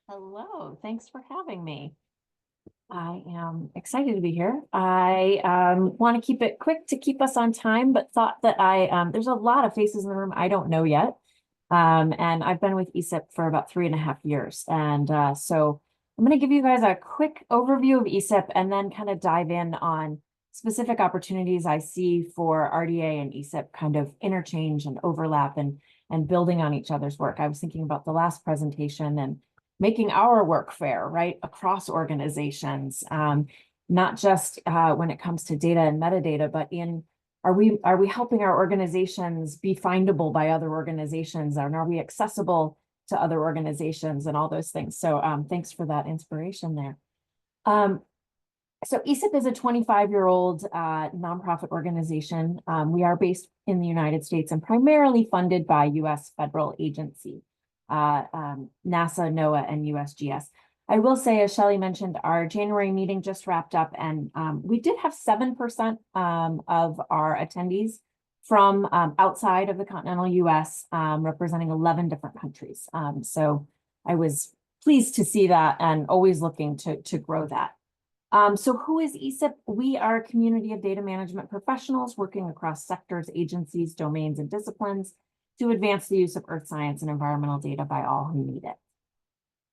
Hello, thanks for having me. I am excited to be here. I want to keep it quick to keep us on time, but thought that there's a lot of faces in the room I don't know yet. And I've been with ESIP for about 3.5 years. And so I'm going to give you guys a quick overview of ESIP and then kind of dive in on specific opportunities I see for RDA and ESIP kind of interchange and overlap and building on each other's work. I was thinking about the last presentation and making our work fair, right, across organizations, not just when it comes to data and metadata, but are we helping our organizations be findable by other organizations, and are we accessible to other organizations and all those things? So thanks for that inspiration there. So ESIP is a 25-year-old nonprofit organization. We are based in the United States and primarily funded by U.S. federal agency. NASA, NOAA, and USGS. I will say, as Shelley mentioned, our January meeting just wrapped up, and we did have 7% of our attendees from outside of the continental US, representing 11 different countries. So I was pleased to see that and always looking to grow that. So who is ESIP? We are a community of data management professionals working across sectors, agencies, domains, and disciplines to advance the use of earth science and environmental data by all who need it.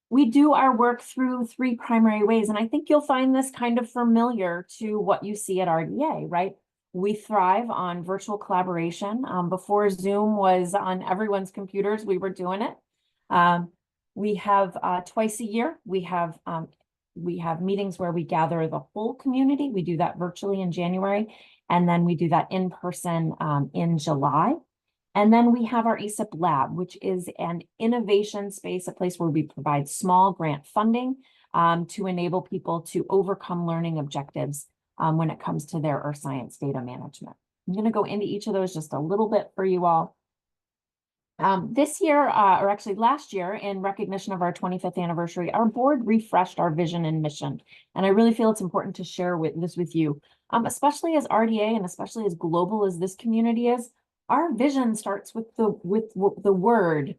We do our work through 3 primary ways, and I think you'll find this kind of familiar to what you see at RDA, right? We thrive on virtual collaboration. Before Zoom was on everyone's computers, we were doing it. We have twice a year, we have meetings where we gather the whole community. We do that virtually in January, and then we do that in person in July. And then we have our ESIP lab, which is an innovation space, a place where we provide small grant funding to enable people to overcome learning objectives when it comes to their earth science data management. I'm going to go into each of those just a little bit for you all. This year, or actually last year, in recognition of our 25th anniversary, our board refreshed our vision and mission. And I really feel it's important to share this with you, especially as RDA and especially as global as this community is. Our vision starts with the word,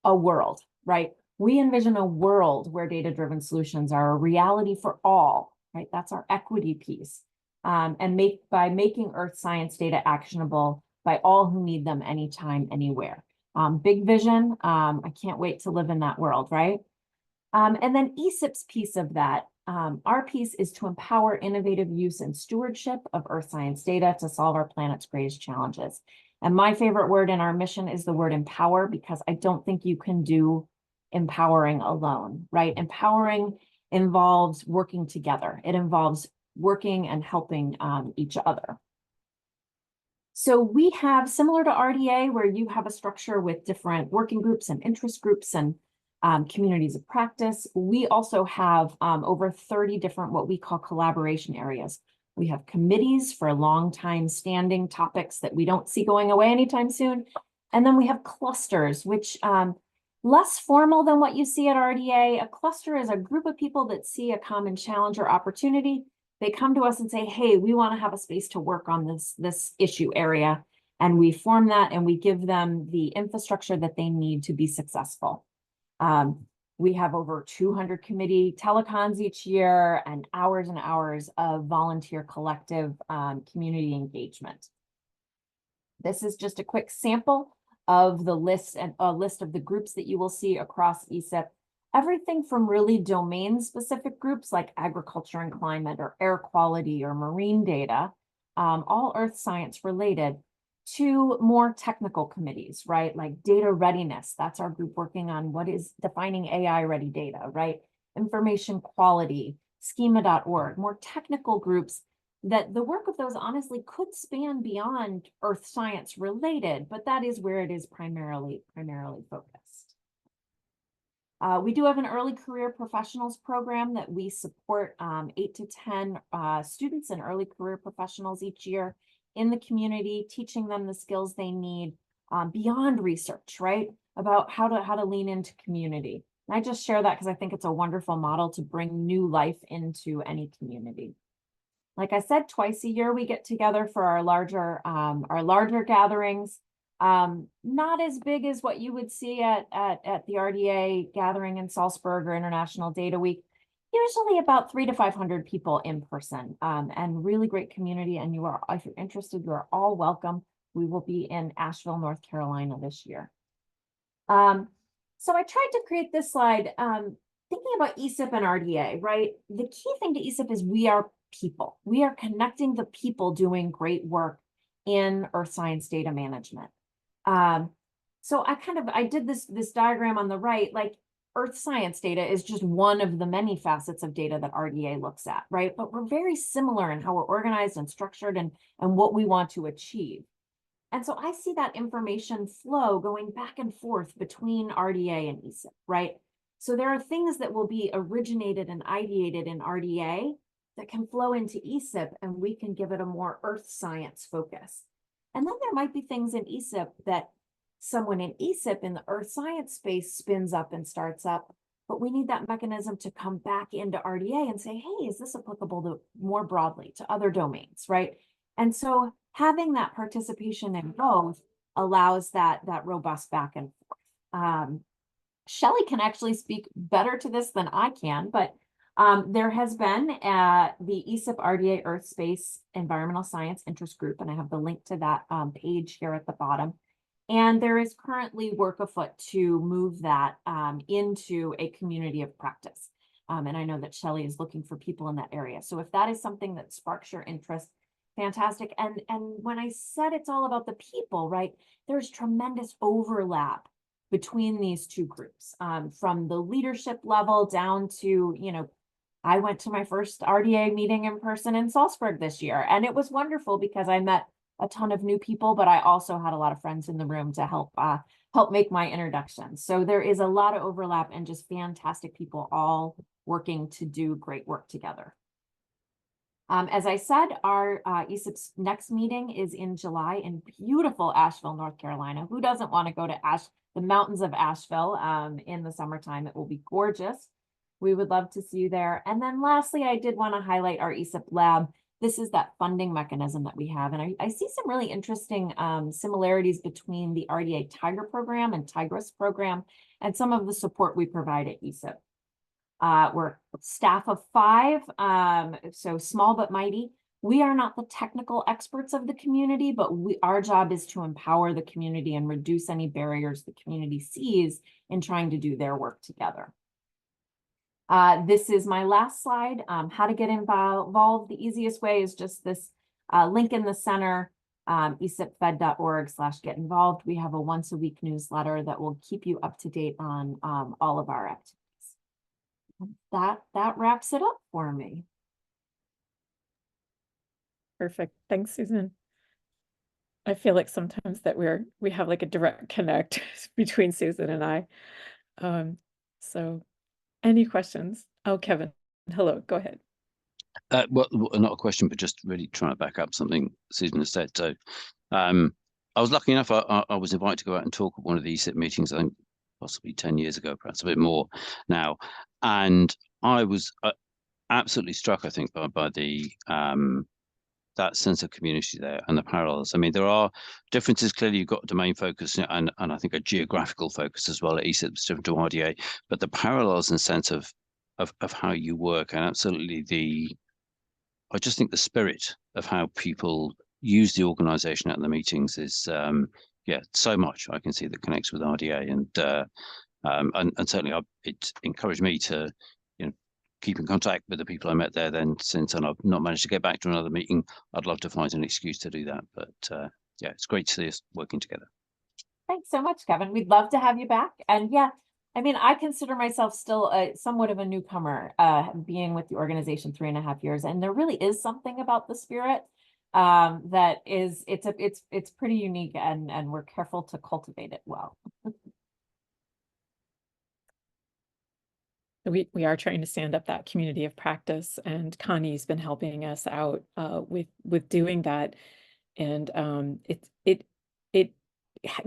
a world, right? We envision a world where data-driven solutions are a reality for all, right? That's our equity piece. By making earth science data actionable by all who need them anytime, anywhere. Big vision. I can't wait to live in that world, right? And then ESIP's piece of that, our piece is to empower innovative use and stewardship of earth science data to solve our planet's greatest challenges. And my favorite word in our mission is the word empower, because I don't think you can do empowering alone, right? Empowering involves working together. It involves working and helping each other. So we have, similar to RDA, where you have a structure with different working groups and interest groups and communities of practice, we also have over 30 different what we call collaboration areas. We have committees for long time standing topics that we don't see going away anytime soon. And then we have clusters, which less formal than what you see at RDA. A cluster is a group of people that see a common challenge or opportunity. They come to us and say, hey, we want to have a space to work on this issue area. And we form that and we give them the infrastructure that they need to be successful. We have over 200 committee telecons each year and hours of volunteer collective community engagement. This is just a quick sample of the list and a list of the groups that you will see across ESIP. Everything from really domain-specific groups like agriculture and climate or air quality or marine data, all earth science related, to more technical committees, right? Like data readiness, that's our group working on what is defining AI-ready data, right? Information quality, schema.org, more technical groups that the work of those honestly could span beyond earth science related, but that is where it is primarily focused. We do have an early career professionals program that we support 8 to 10 students and early career professionals each year in the community, teaching them the skills they need beyond research, right? About how to lean into community. And I just share that because I think it's a wonderful model to bring new life into any community. Like I said, twice a year we get together for our larger gatherings. Not as big as what you would see at the RDA gathering in Salzburg or International Data Week. Usually about 300 to 500 people in person, and really great community. And you are, if you're interested, you are all welcome. We will be in Asheville, North Carolina this year. So I tried to create this slide, thinking about ESIP and RDA, right? The key thing to ESIP is we are people. We are connecting the people doing great work in earth science data management. So I did this diagram on the right, like earth science data is just one of the many facets of data that RDA looks at, right? But we're very similar in how we're organized and structured and what we want to achieve. And so I see that information flow going back and forth between RDA and ESIP, right? So there are things that will be originated and ideated in RDA that can flow into ESIP, and we can give it a more earth science focus. And then there might be things in ESIP that someone in ESIP in the earth science space spins up and starts up, but we need that mechanism to come back into RDA and say, hey, is this applicable to more broadly to other domains, right? And so having that participation in both allows that robust back and forth. Shelley can actually speak better to this than I can, but there has been the ESIP RDA Earth Space Environmental Science Interest Group, and I have the link to that page here at the bottom. And there is currently work afoot to move that into a community of practice. And I know that Shelley is looking for people in that area. So if that is something that sparks your interest, fantastic. And when I said it's all about the people, right, there's tremendous overlap between these two groups, from the leadership level down to, you know, I went to my first RDA meeting in person in Salzburg this year, and it was wonderful because I met a ton of new people, but I also had a lot of friends in the room to help make my introduction. So there is a lot of overlap and just fantastic people all working to do great work together. As I said, our ESIP's next meeting is in July in beautiful Asheville, North Carolina. Who doesn't want to go to the mountains of Asheville in the summertime? It will be gorgeous. We would love to see you there. And then lastly, I did want to highlight our ESIP lab. This is that funding mechanism that we have. And I see some really interesting similarities between the RDA Tiger program and Tigris program and some of the support we provide at ESIP. We're staff of 5, so small but mighty. We are not the technical experts of the community, but our job is to empower the community and reduce any barriers the community sees in trying to do their work together. This is my last slide. How to get involved. The easiest way is just this link in the center, esipfed.org/get involved. We have a once a week newsletter that will keep you up to date on all of our activities. That wraps it up for me. Perfect. Thanks, Susan. I feel like sometimes that we have like a direct connect between Susan and I. So any questions? Oh, Kevin, hello, go ahead. Well, not a question, but just really trying to back up something Susan has said. So I was lucky enough, I was invited to go out and talk at one of the ESIP meetings, I think possibly 10 years ago, perhaps a bit more now. And I was absolutely struck, I think, by the that sense of community there and the parallels. I mean, there are differences. Clearly, you've got a domain focus and I think a geographical focus as well at ESIP, it's different to RDA, but the parallels and sense of how you work and absolutely I just think the spirit of how people use the organization at the meetings is, yeah, so much I can see that connects with RDA and certainly it encouraged me to, you know, keep in contact with the people I met there then since, and I've not managed to get back to another meeting. I'd love to find an excuse to do that, but yeah, it's great to see us working together. Thanks so much, Kevin. We'd love to have you back. And yeah, I mean, I consider myself still somewhat of a newcomer, being with the organization 3.5 years, and there really is something about the spirit that is it's pretty unique, and we're careful to cultivate it well. We are trying to stand up that community of practice, and Connie's been helping us out with doing that, and it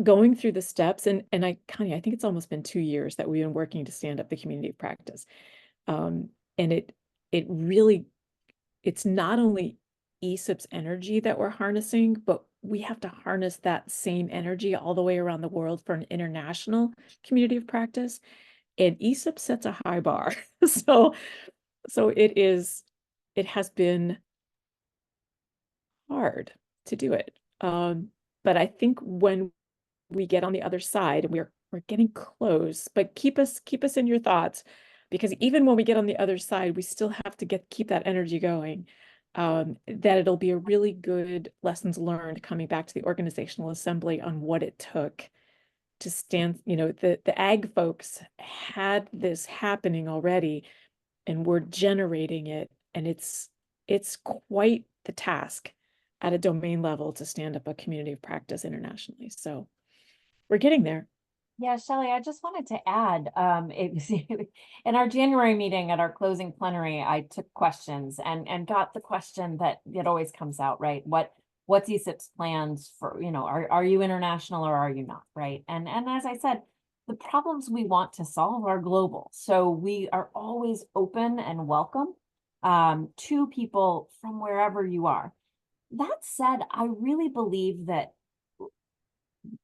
going through the steps, and Connie, I think it's almost been 2 years that we've been working to stand up the community of practice, and it really, it's not only ESIP's energy that we're harnessing, but we have to harness that same energy all the way around the world for an international community of practice. And ESIP sets a high bar. So it has been hard to do it. But I think when we get on the other side, and we're getting close, but keep us in your thoughts, because even when we get on the other side, we still have to keep that energy going. That it'll be a really good lessons learned coming back to the organizational assembly on what it took to stand, the ag folks had this happening already, and we're generating it, and it's quite the task at a domain level to stand up a community of practice internationally. So we're getting there. Yeah, Shelley, I just wanted to add, in our January meeting at our closing plenary, I took questions and got the question that it always comes out, right? What's ESIP's plans for, are you international or are you not, right? And as I said, the problems we want to solve are global. So we are always open and welcome to people from wherever you are. That said, I really believe that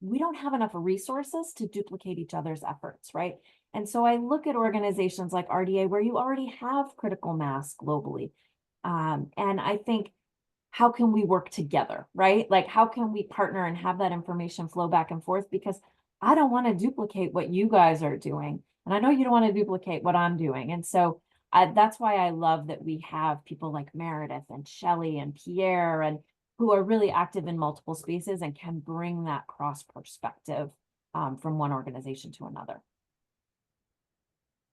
we don't have enough resources to duplicate each other's efforts, right? And so I look at organizations like RDA where you already have critical mass globally. And I think, how can we work together, right? Like, how can we partner and have that information flow back and forth? Because I don't want to duplicate what you guys are doing. And I know you don't want to duplicate what I'm doing. And so that's why I love that we have people like Meredith and Shelley and Pierre, and who are really active in multiple spaces and can bring that cross perspective from one organization to another.